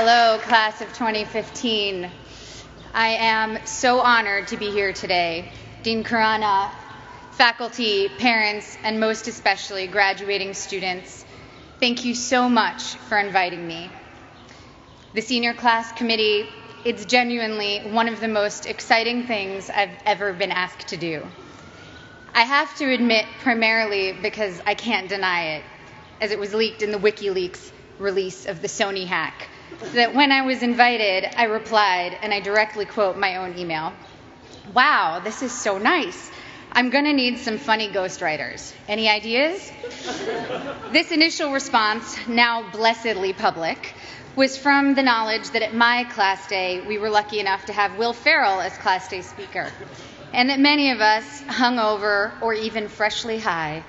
Hello, class of 2015. I am so honored to be here today. Dean Khurana, faculty, parents, and most especially graduating students, thank you so much for inviting me. The senior class committee, it's genuinely one of the most exciting things I've ever been asked to do. I have to admit, primarily because I can't deny it, as it was leaked in the WikiLeaks release of the Sony hack, that when I was invited, I replied, and I directly quote my own email, "Wow, this is so nice. I'm going to need some funny ghostwriters. Any ideas?" This initial response, now blessedly public, was from the knowledge that at my class day, we were lucky enough to have Will Ferrell as class day speaker, and that many of us, hungover or even freshly high,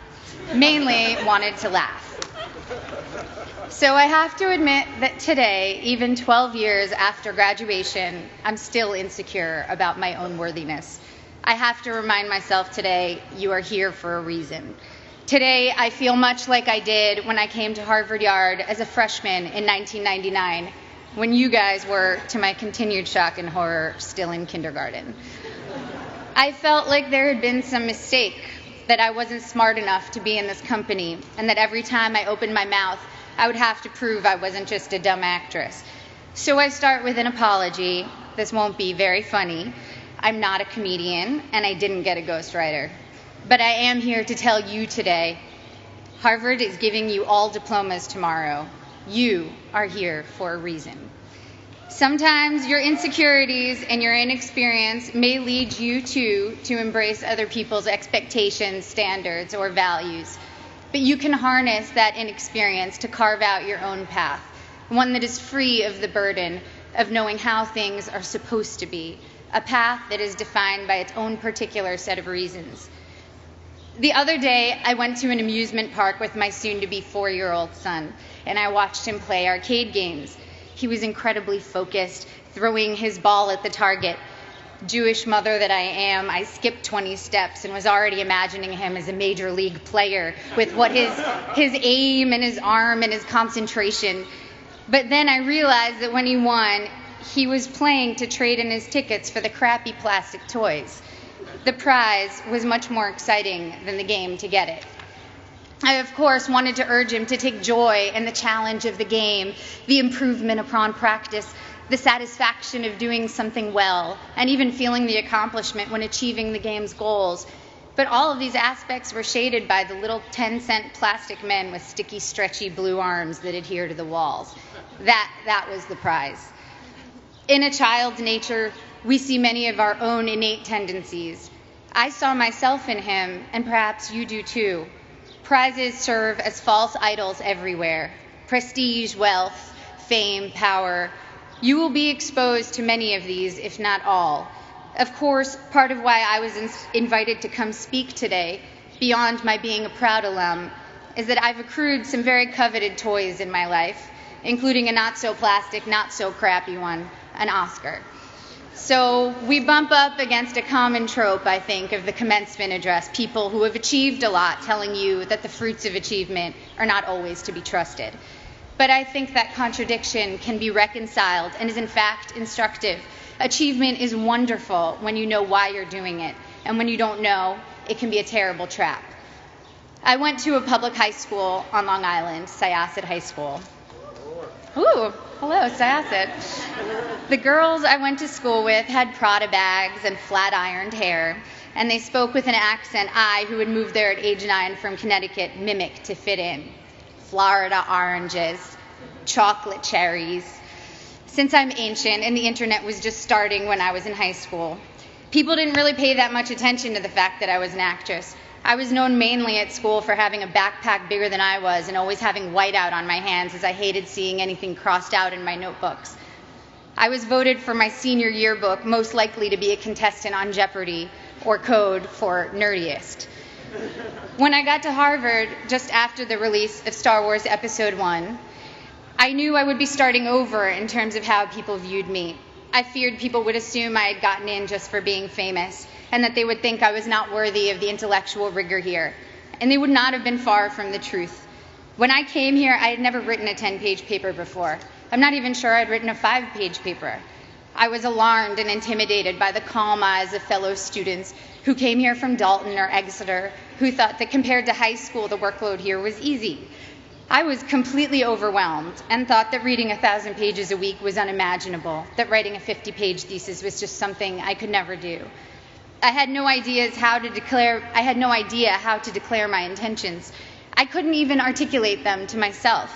mainly wanted to laugh. So I have to admit that today, even 12 years after graduation, I'm still insecure about my own worthiness. I have to remind myself today, you are here for a reason. Today, I feel much like I did when I came to Harvard Yard as a freshman in 1999, when you guys were, to my continued shock and horror, still in kindergarten. I felt like there had been some mistake, that I wasn't smart enough to be in this company, and that every time I opened my mouth, I would have to prove I wasn't just a dumb actress. So I start with an apology. This won't be very funny. I'm not a comedian, and I didn't get a ghostwriter. But I am here to tell you today, Harvard is giving you all diplomas tomorrow. You are here for a reason. Sometimes your insecurities and your inexperience may lead you to embrace other people's expectations, standards, or values. But you can harness that inexperience to carve out your own path, one that is free of the burden of knowing how things are supposed to be, a path that is defined by its own particular set of reasons. The other day, I went to an amusement park with my soon-to-be 4-year-old son, and I watched him play arcade games. He was incredibly focused, throwing his ball at the target. Jewish mother that I am, I skipped 20 steps and was already imagining him as a major league player with what his aim and his arm and his concentration. But then I realized that when he won, he was playing to trade in his tickets for the crappy plastic toys. The prize was much more exciting than the game to get it. I, of course, wanted to urge him to take joy in the challenge of the game, the improvement upon practice, the satisfaction of doing something well, and even feeling the accomplishment when achieving the game's goals. But all of these aspects were shaded by the little 10-cent plastic men with sticky, stretchy blue arms that adhere to the walls. That was the prize. In a child's nature, we see many of our own innate tendencies. I saw myself in him, and perhaps you do too. Prizes serve as false idols everywhere. Prestige, wealth, fame, power. You will be exposed to many of these, if not all. Of course, part of why I was invited to come speak today, beyond my being a proud alum, is that I've accrued some very coveted toys in my life, including a not-so-plastic, not-so-crappy one, an Oscar. So we bump up against a common trope, I think, of the commencement address, people who have achieved a lot telling you that the fruits of achievement are not always to be trusted. But I think that contradiction can be reconciled and is in fact instructive. Achievement is wonderful when you know why you're doing it, and when you don't know, it can be a terrible trap. I went to a public high school on Long Island, Syosset High School. Ooh, hello, Syosset. The girls I went to school with had Prada bags and flat-ironed hair, and they spoke with an accent I, who had moved there at age 9 from Connecticut, mimicked to fit in. Florida oranges, chocolate cherries. Since I'm ancient and the internet was just starting when I was in high school, people didn't really pay that much attention to the fact that I was an actress. I was known mainly at school for having a backpack bigger than I was and always having whiteout on my hands, as I hated seeing anything crossed out in my notebooks. I was voted for my senior yearbook most likely to be a contestant on Jeopardy, or Code for nerdiest. When I got to Harvard, just after the release of Star Wars Episode 1, I knew I would be starting over in terms of how people viewed me. I feared people would assume I had gotten in just for being famous, and that they would think I was not worthy of the intellectual rigor here. And they would not have been far from the truth. When I came here, I had never written a 10-page paper before. I'm not even sure I'd written a 5-page paper. I was alarmed and intimidated by the calm eyes of fellow students who came here from Dalton or Exeter, who thought that compared to high school, the workload here was easy. I was completely overwhelmed and thought that reading 1,000 pages a week was unimaginable, that writing a 50-page thesis was just something I could never do. I had no idea how to declare my intentions. I couldn't even articulate them to myself.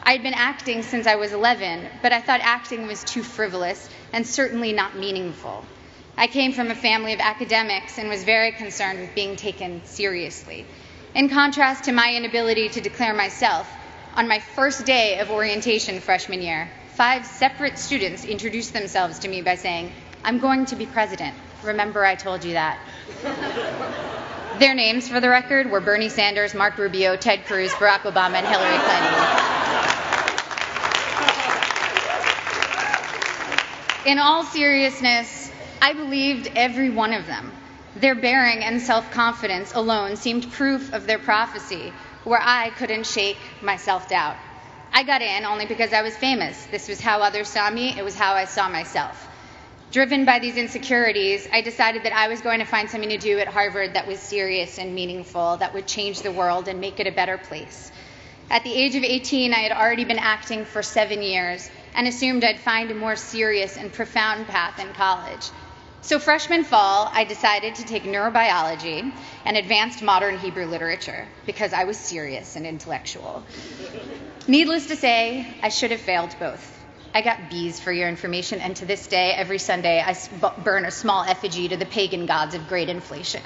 I had been acting since I was 11, but I thought acting was too frivolous and certainly not meaningful. I came from a family of academics and was very concerned with being taken seriously. In contrast to my inability to declare myself, on my first day of orientation freshman year, 5 separate students introduced themselves to me by saying, "I'm going to be president. Remember I told you that." Their names, for the record, were Bernie Sanders, Mark Rubio, Ted Cruz, Barack Obama, and Hillary Clinton. In all seriousness, I believed every one of them. Their bearing and self-confidence alone seemed proof of their prophecy, where I couldn't shake my self-doubt. I got in only because I was famous. This was how others saw me. It was how I saw myself. Driven by these insecurities, I decided that I was going to find something to do at Harvard that was serious and meaningful, that would change the world and make it a better place. At the age of 18, I had already been acting for 7 years and assumed I'd find a more serious and profound path in college. So freshman fall, I decided to take neurobiology and advanced modern Hebrew literature because I was serious and intellectual. Needless to say, I should have failed both. I got B's for your information, and to this day, every Sunday, I burn a small effigy to the pagan gods of great inflation.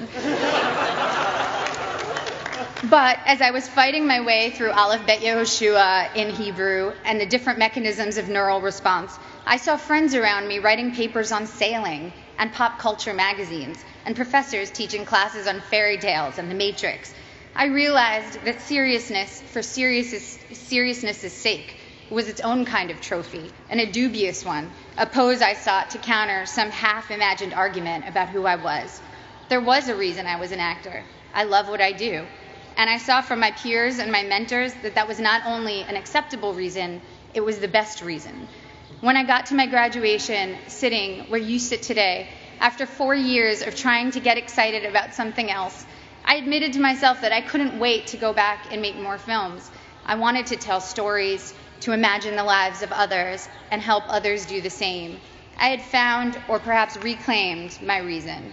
But as I was fighting my way through Aleph Bet Yehoshua in Hebrew and the different mechanisms of neural response, I saw friends around me writing papers on sailing and pop culture magazines, and professors teaching classes on fairy tales and the Matrix. I realized that seriousness for seriousness' sake was its own kind of trophy, and a dubious one, a pose I sought to counter some half-imagined argument about who I was. There was a reason I was an actor. I love what I do. And I saw from my peers and my mentors that that was not only an acceptable reason, it was the best reason. When I got to my graduation, sitting where you sit today, after 4 years of trying to get excited about something else, I admitted to myself that I couldn't wait to go back and make more films. I wanted to tell stories, to imagine the lives of others, and help others do the same. I had found, or perhaps reclaimed, my reason.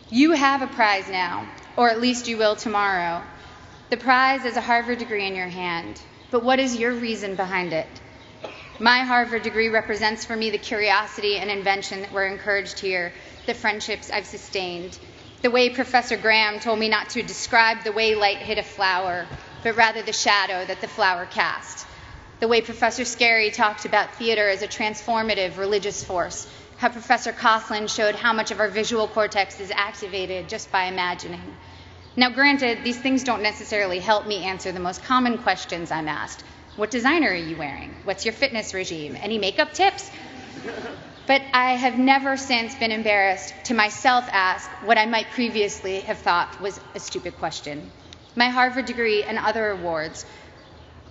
You have a prize now, or at least you will tomorrow. The prize is a Harvard degree in your hand, but what is your reason behind it? My Harvard degree represents for me the curiosity and invention that were encouraged here, the friendships I've sustained, the way Professor Graham told me not to describe the way light hit a flower, but rather the shadow that the flower cast, the way Professor Scarry talked about theater as a transformative religious force, how Professor Coughlin showed how much of our visual cortex is activated just by imagining. Now, granted, these things don't necessarily help me answer the most common questions I'm asked. What designer are you wearing? What's your fitness regime? Any makeup tips? But I have never since been embarrassed to myself ask what I might previously have thought was a stupid question. My Harvard degree and other awards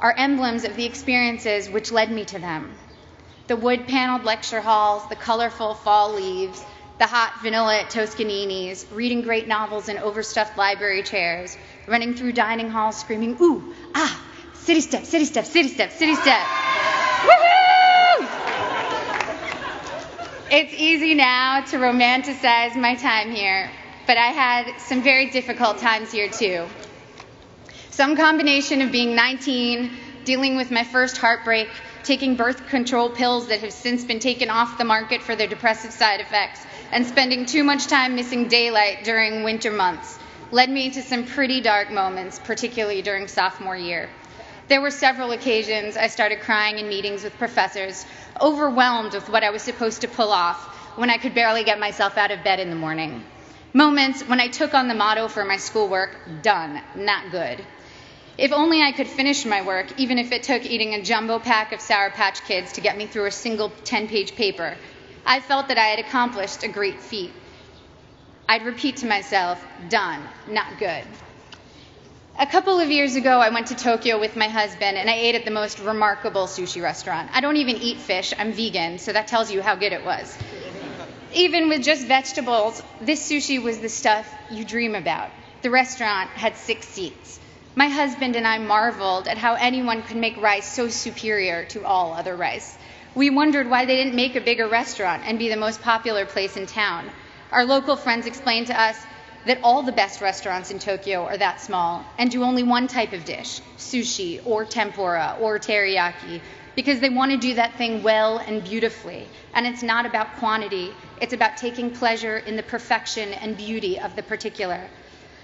are emblems of the experiences which led me to them. The wood-paneled lecture halls, the colorful fall leaves, the hot vanilla at Toscanini's, reading great novels in overstuffed library chairs, running through dining halls screaming, "Ooh, ah, city step, city step, city step, city step." Woohoo! It's easy now to romanticize my time here, but I had some very difficult times here too. Some combination of being 19, dealing with my first heartbreak, taking birth control pills that have since been taken off the market for their depressive side effects, and spending too much time missing daylight during winter months led me to some pretty dark moments, particularly during sophomore year. There were several occasions I started crying in meetings with professors, overwhelmed with what I was supposed to pull off when I could barely get myself out of bed in the morning. Moments when I took on the motto for my schoolwork, done, not good. If only I could finish my work, even if it took eating a jumbo pack of Sour Patch Kids to get me through a single 10-page paper. I felt that I had accomplished a great feat. I'd repeat to myself, done, not good. A couple of years ago, I went to Tokyo with my husband, and I ate at the most remarkable sushi restaurant. I don't even eat fish, I'm vegan, so that tells you how good it was. Even with just vegetables, this sushi was the stuff you dream about. The restaurant had 6 seats. My husband and I marveled at how anyone could make rice so superior to all other rice. We wondered why they didn't make a bigger restaurant and be the most popular place in town. Our local friends explained to us that all the best restaurants in Tokyo are that small and do only one type of dish, sushi or tempura or teriyaki, because they want to do that thing well and beautifully. And it's not about quantity, it's about taking pleasure in the perfection and beauty of the particular.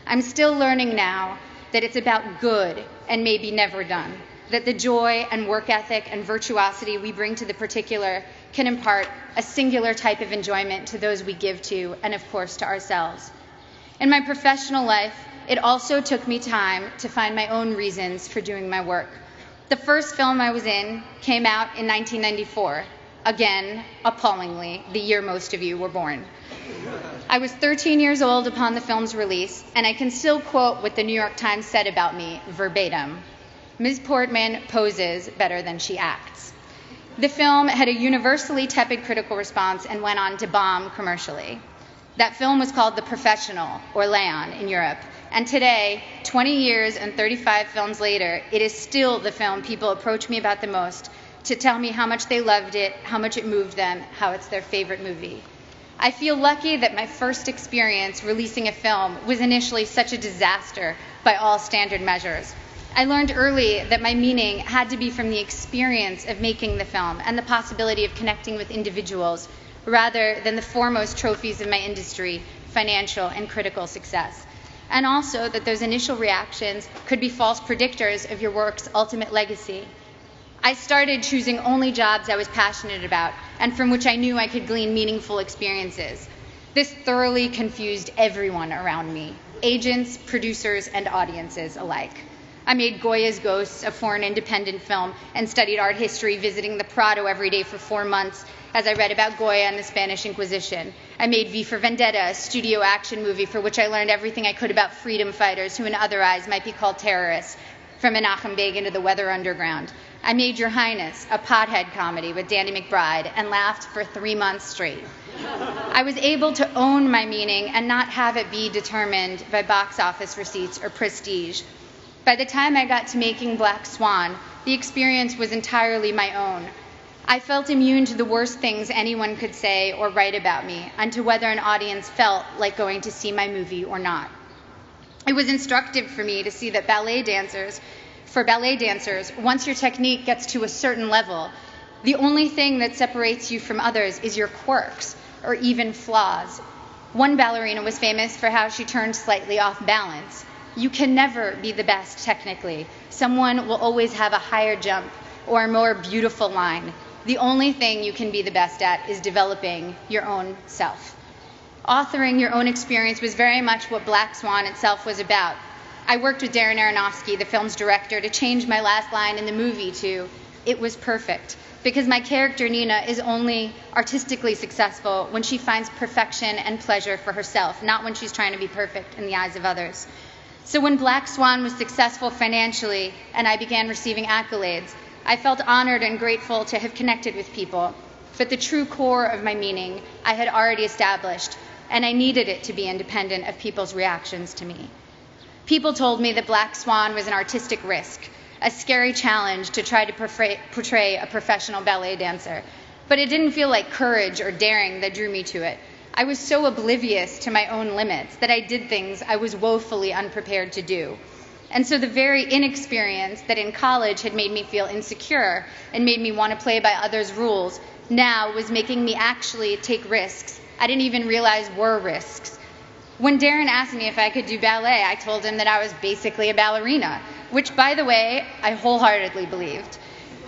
I'm still learning now that it's about good and maybe never done, that the joy and work ethic and virtuosity we bring to the particular can impart a singular type of enjoyment to those we give to and, of course, to ourselves. In my professional life, it also took me time to find my own reasons for doing my work. The first film I was in came out in 1994. Again, appallingly, the year most of you were born. I was 13 years old upon the film's release, and I can still quote what the New York Times said about me verbatim. Ms. Portman poses better than she acts. The film had a universally tepid critical response and went on to bomb commercially. That film was called The Professional, or Leon, in Europe. And today, 20 years and 35 films later, it is still the film people approach me about the most to tell me how much they loved it, how much it moved them, how it's their favorite movie. I feel lucky that my first experience releasing a film was initially such a disaster by all standard measures. I learned early that my meaning had to be from the experience of making the film and the possibility of connecting with individuals rather than the foremost trophies of my industry, financial and critical success. And also that those initial reactions could be false predictors of your work's ultimate legacy. I started choosing only jobs I was passionate about and from which I knew I could glean meaningful experiences. This thoroughly confused everyone around me, agents, producers, and audiences alike. I made Goya's Ghosts, a foreign independent film, and studied art history, visiting the Prado every day for 4 months as I read about Goya and the Spanish Inquisition. I made V for Vendetta, a studio action movie for which I learned everything I could about freedom fighters who in other eyes might be called terrorists, from Menachem Begin to the Weather Underground. I made Your Highness, a pothead comedy with Danny McBride, and laughed for 3 months straight. I was able to own my meaning and not have it be determined by box office receipts or prestige. By the time I got to making Black Swan, the experience was entirely my own. I felt immune to the worst things anyone could say or write about me, and to whether an audience felt like going to see my movie or not. It was instructive for me to see that for ballet dancers, once your technique gets to a certain level, the only thing that separates you from others is your quirks, or even flaws. One ballerina was famous for how she turned slightly off balance. You can never be the best technically. Someone will always have a higher jump or a more beautiful line. The only thing you can be the best at is developing your own self. Authoring your own experience was very much what Black Swan itself was about. I worked with Darren Aronofsky, the film's director, to change my last line in the movie to, "It was perfect," because my character Nina is only artistically successful when she finds perfection and pleasure for herself, not when she's trying to be perfect in the eyes of others. So when Black Swan was successful financially and I began receiving accolades, I felt honored and grateful to have connected with people. But the true core of my meaning I had already established, and I needed it to be independent of people's reactions to me. People told me that Black Swan was an artistic risk, a scary challenge to try to portray a professional ballet dancer. But it didn't feel like courage or daring that drew me to it. I was so oblivious to my own limits that I did things I was woefully unprepared to do. And so the very inexperience that in college had made me feel insecure and made me want to play by others' rules now was making me actually take risks I didn't even realize were risks. When Darren asked me if I could do ballet, I told him that I was basically a ballerina, which, by the way, I wholeheartedly believed.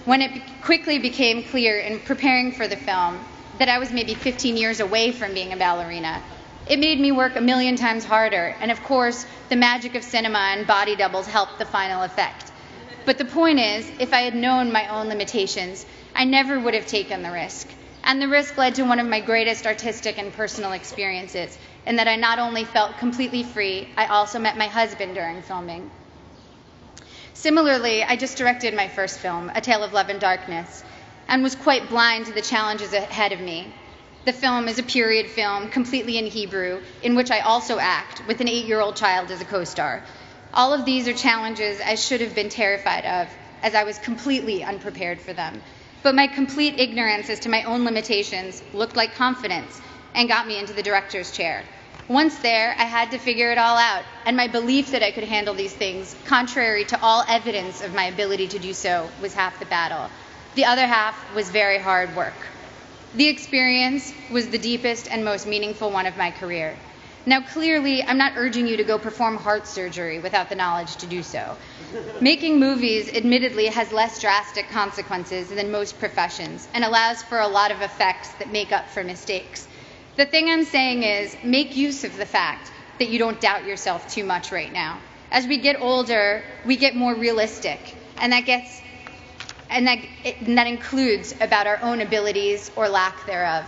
When it quickly became clear in preparing for the film that I was maybe 15 years away from being a ballerina, it made me work 1,000,000 times harder, and of course, the magic of cinema and body doubles helped the final effect. But the point is, if I had known my own limitations, I never would have taken the risk. And the risk led to one of my greatest artistic and personal experiences, in that I not only felt completely free, I also met my husband during filming. Similarly, I just directed my first film, A Tale of Love and Darkness, and was quite blind to the challenges ahead of me. The film is a period film, completely in Hebrew, in which I also act, with an 8-year-old child as a co-star. All of these are challenges I should have been terrified of, as I was completely unprepared for them. But my complete ignorance as to my own limitations looked like confidence and got me into the director's chair. Once there, I had to figure it all out, and my belief that I could handle these things, contrary to all evidence of my ability to do so, was half the battle. The other half was very hard work. The experience was the deepest and most meaningful one of my career. Now, clearly, I'm not urging you to go perform heart surgery without the knowledge to do so. Making movies, admittedly, has less drastic consequences than most professions and allows for a lot of effects that make up for mistakes. The thing I'm saying is, make use of the fact that you don't doubt yourself too much right now. As we get older, we get more realistic, and that includes about our own abilities or lack thereof.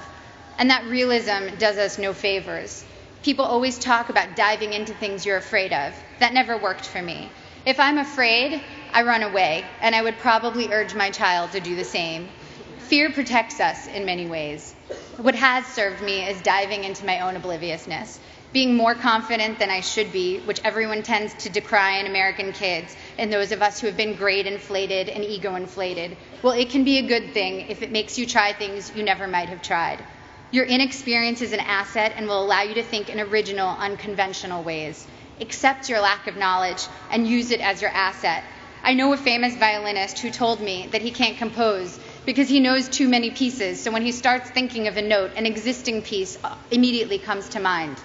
And that realism does us no favors. People always talk about diving into things you're afraid of. That never worked for me. If I'm afraid, I run away, and I would probably urge my child to do the same. Fear protects us in many ways. What has served me is diving into my own obliviousness, being more confident than I should be, which everyone tends to decry in American kids, and those of us who have been grade inflated and ego inflated. Well, it can be a good thing if it makes you try things you never might have tried. Your inexperience is an asset and will allow you to think in original, unconventional ways. Accept your lack of knowledge and use it as your asset. I know a famous violinist who told me that he can't compose because he knows too many pieces, so when he starts thinking of a note, an existing piece immediately comes to mind.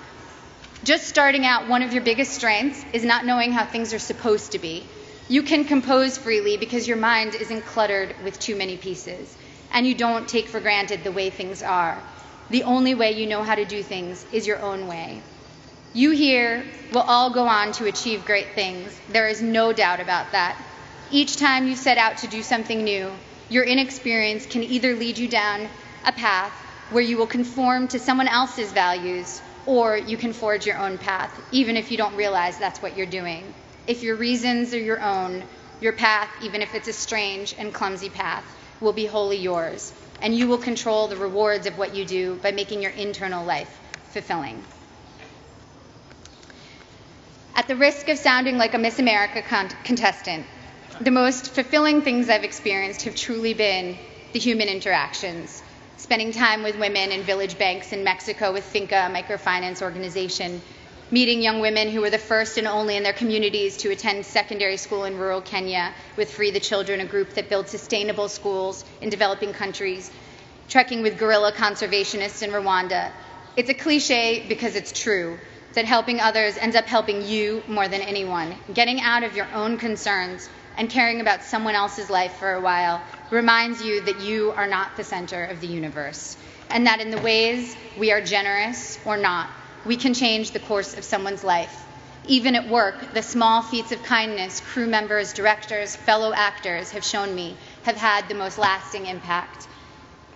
Just starting out, one of your biggest strengths is not knowing how things are supposed to be. You can compose freely because your mind isn't cluttered with too many pieces, and you don't take for granted the way things are. The only way you know how to do things is your own way. You here will all go on to achieve great things. There is no doubt about that. Each time you set out to do something new, your inexperience can either lead you down a path where you will conform to someone else's values, or you can forge your own path, even if you don't realize that's what you're doing. If your reasons are your own, your path, even if it's a strange and clumsy path, will be wholly yours, and you will control the rewards of what you do by making your internal life fulfilling. At the risk of sounding like a Miss America contestant, the most fulfilling things I've experienced have truly been the human interactions. Spending time with women in village banks in Mexico with Finca, a microfinance organization, meeting young women who were the first and only in their communities to attend secondary school in rural Kenya with Free the Children, a group that builds sustainable schools in developing countries, trekking with guerrilla conservationists in Rwanda. It's a cliché because it's true, that helping others ends up helping you more than anyone. Getting out of your own concerns and caring about someone else's life for a while reminds you that you are not the center of the universe, and that in the ways we are generous or not, we can change the course of someone's life. Even at work, the small feats of kindness crew members, directors, fellow actors have shown me have had the most lasting impact.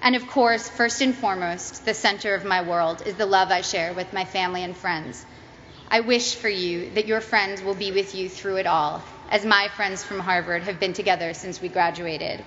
And of course, first and foremost, the center of my world is the love I share with my family and friends. I wish for you that your friends will be with you through it all, as my friends from Harvard have been together since we graduated.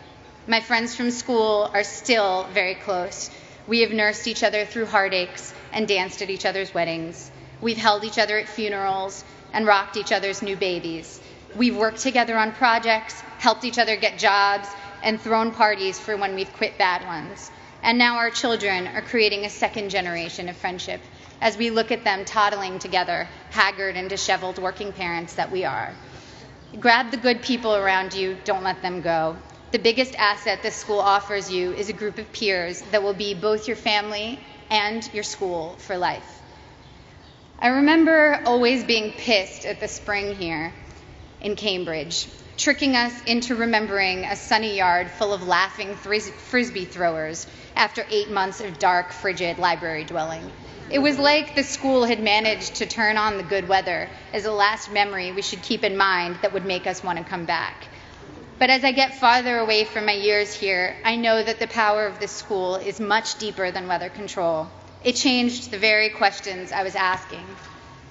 My friends from school are still very close. We have nursed each other through heartaches and danced at each other's weddings. We've held each other at funerals and rocked each other's new babies. We've worked together on projects, helped each other get jobs, and thrown parties for when we've quit bad ones. And now our children are creating a second generation of friendship as we look at them toddling together, haggard and disheveled working parents that we are. Grab the good people around you, don't let them go. The biggest asset this school offers you is a group of peers that will be both your family and your school for life. I remember always being pissed at the spring here in Cambridge, tricking us into remembering a sunny yard full of laughing frisbee throwers after 8 months of dark, frigid library dwelling. It was like the school had managed to turn on the good weather as a last memory we should keep in mind that would make us want to come back. But as I get farther away from my years here, I know that the power of this school is much deeper than weather control. It changed the very questions I was asking.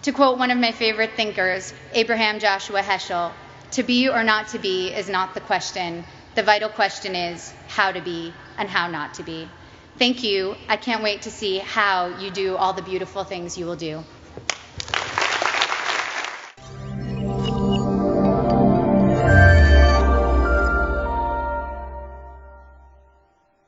To quote one of my favorite thinkers, Abraham Joshua Heschel, To be or not to be is not the question. The vital question is how to be and how not to be. Thank you. I can't wait to see how you do all the beautiful things you will do.